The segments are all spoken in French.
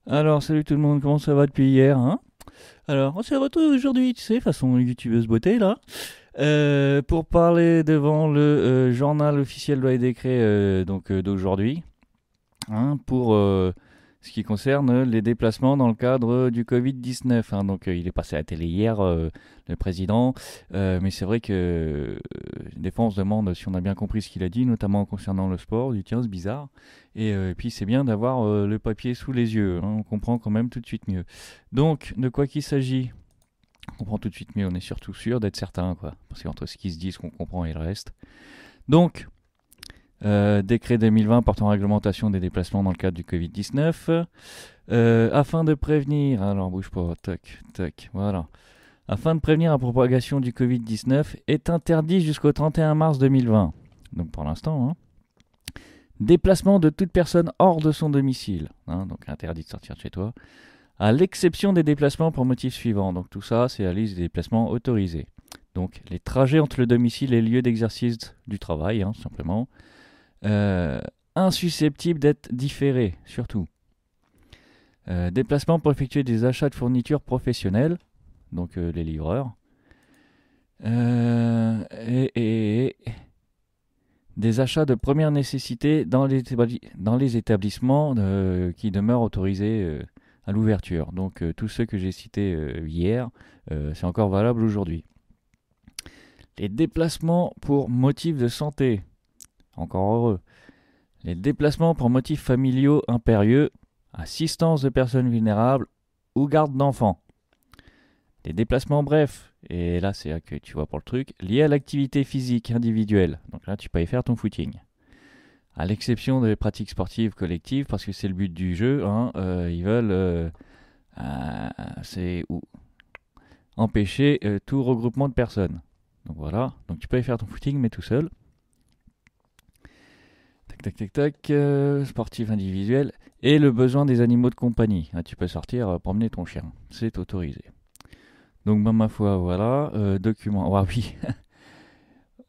Alors, salut tout le monde, comment ça va depuis hier, hein? Alors, on se retrouve aujourd'hui, tu sais, façon youtubeuse beauté, là, pour parler devant le journal officiel loi et décret d'aujourd'hui, hein, pour ce qui concerne les déplacements dans le cadre du Covid-19. Hein. Donc, il est passé à la télé hier, le président, mais c'est vrai que des fois, on se demande si on a bien compris ce qu'il a dit, notamment concernant le sport. Du tiens, c'est bizarre. Et puis, c'est bien d'avoir le papier sous les yeux. Hein, on comprend quand même tout de suite mieux. Donc, de quoi qu'il s'agit? On comprend tout de suite mieux. On est surtout sûr d'être certain, quoi. Parce qu'entre ce qui se dit, ce qu'on comprend et le reste. Donc, décret 2020 portant réglementation des déplacements dans le cadre du Covid-19. Afin de prévenir, alors bouge pas, tac, tac, voilà. Afin de prévenir la propagation du Covid-19, est interdit jusqu'au 31 mars 2020. Donc pour l'instant, hein. Déplacement de toute personne hors de son domicile. Hein, donc interdit de sortir de chez toi. À l'exception des déplacements pour motifs suivants. Donc tout ça, c'est la liste des déplacements autorisés. Donc les trajets entre le domicile et le lieu d'exercice du travail, hein, simplement. Euh, Insusceptibles d'être différés, surtout. Déplacement pour effectuer des achats de fournitures professionnelles, donc les livreurs. Et des achats de première nécessité dans les établissements qui demeurent autorisés à l'ouverture. Donc tous ceux que j'ai cités hier, c'est encore valable aujourd'hui. Les déplacements pour motifs de santé, encore heureux. Les déplacements pour motifs familiaux impérieux, assistance de personnes vulnérables ou garde d'enfants. Les déplacements brefs, et là c'est là que tu vois pour le truc, liés à l'activité physique individuelle. Donc là tu peux y faire ton footing. À l'exception des pratiques sportives collectives, parce que c'est le but du jeu, hein, ils veulent c'est empêcher tout regroupement de personnes. Donc voilà, donc tu peux y faire ton footing mais tout seul. Tac tac tac tac, sportif individuel. Et le besoin des animaux de compagnie. Ah, tu peux sortir promener ton chien, c'est autorisé. Donc, ma foi, voilà. Document. Ah oui,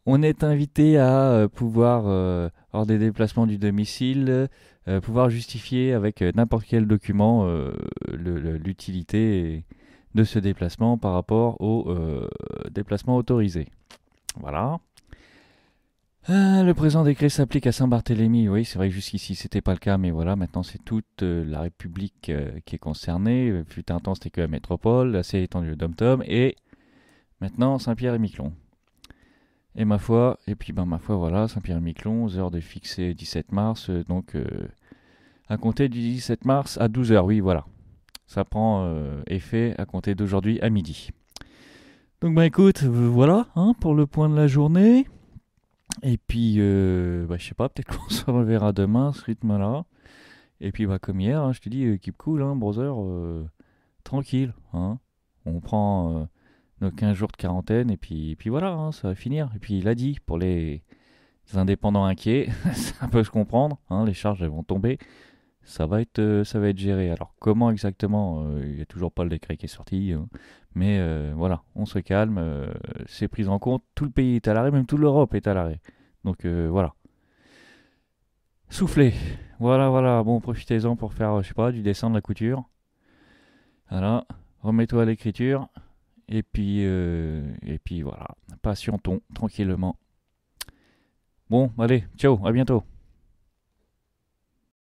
on est invité à pouvoir, hors des déplacements du domicile, pouvoir justifier avec n'importe quel document l'utilité de ce déplacement par rapport au déplacement autorisé. Voilà. Le présent décret s'applique à Saint-Barthélemy. Oui, c'est vrai que jusqu'ici c'était pas le cas, mais voilà, maintenant c'est toute la République qui est concernée. Fut un temps c'était que la métropole, là c'est étendu le Dom-Tom, et maintenant Saint-Pierre et Miquelon. Et ma foi, et puis ben ma foi voilà, Saint-Pierre et Miquelon, heure de fixer 17 mars, donc à compter du 17 mars à 12 heures. Oui, voilà. Ça prend effet à compter d'aujourd'hui à midi. Donc bah écoute, voilà hein, pour le point de la journée. Et puis, bah, je sais pas, peut-être qu'on se reverra demain, ce rythme-là. Et puis, bah, comme hier, hein, je te dis, keep cool, hein, brother, tranquille. Hein. On prend nos 15 jours de quarantaine, et puis voilà, hein, ça va finir. Et puis, il a dit, pour les indépendants inquiets, ça peut se comprendre, hein, les charges elles vont tomber, ça va être géré. Alors, comment exactement il n'y a toujours pas le décret qui est sorti, hein. Mais voilà, on se calme, c'est pris en compte, tout le pays est à l'arrêt, même toute l'Europe est à l'arrêt. Donc voilà. Soufflez. Voilà, voilà. Bon, profitez-en pour faire, je sais pas, du dessin de la couture. Voilà. Remets-toi à l'écriture. Et puis voilà. Patientons tranquillement. Bon, allez, ciao, à bientôt.